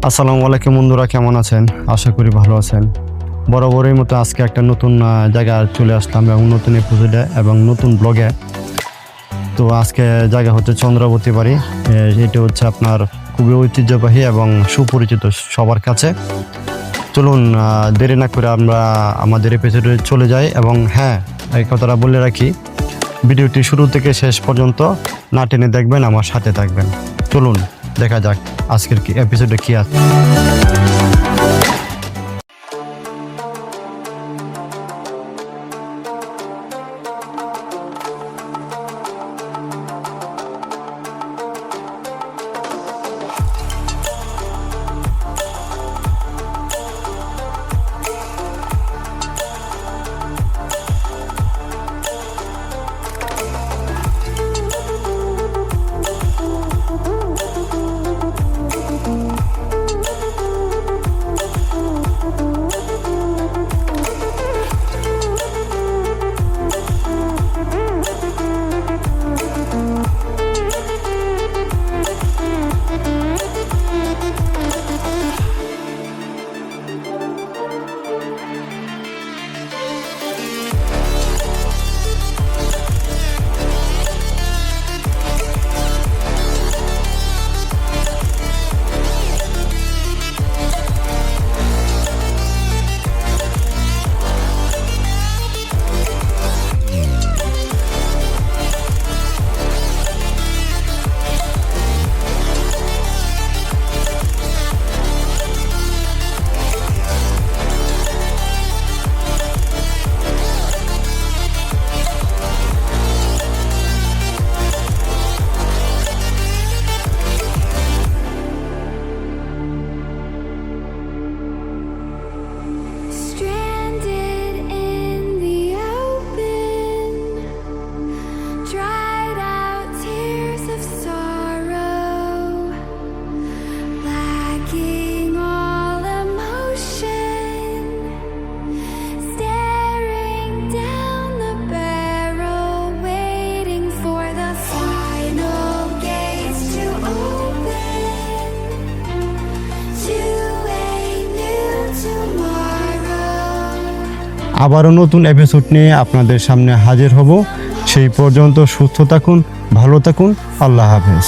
আসসালামু আলাইকুম বন্ধুরা, কেমন আছেন? আশা করি ভালো আছেন। বরাবরের মতো আজকে একটা নতুন জায়গায় চলে আসলাম এবং নতুন এপিসোডে এবং নতুন ব্লগে। তো আজকে জায়গা হচ্ছে চন্দ্রাবতী বাড়ি। এটা হচ্ছে আপনার খুবই ঐতিহ্যবাহী এবং সুপরিচিত সবার কাছে। চলুন দেরি না করে আমরা আমাদের এপিসোডে চলে যাই। এবং হ্যাঁ, এই কথাটা বলে রাখি, ভিডিওটি শুরু থেকে শেষ পর্যন্ত না টেনে দেখবেন, আমার সাথে থাকবেন। চলুন দেখা যাক আজকের এপিসোডে কি আছে। Stranded in the open, dried out tears of sorrow, lacking all emotion, staring down the barrel, waiting for the final gates to open to a new tomorrow. আবারও নতুন এপিসোড নিয়ে আপনাদের সামনে হাজির হব। সেই পর্যন্ত সুস্থ থাকুন, ভালো থাকুন। আল্লাহ হাফেজ।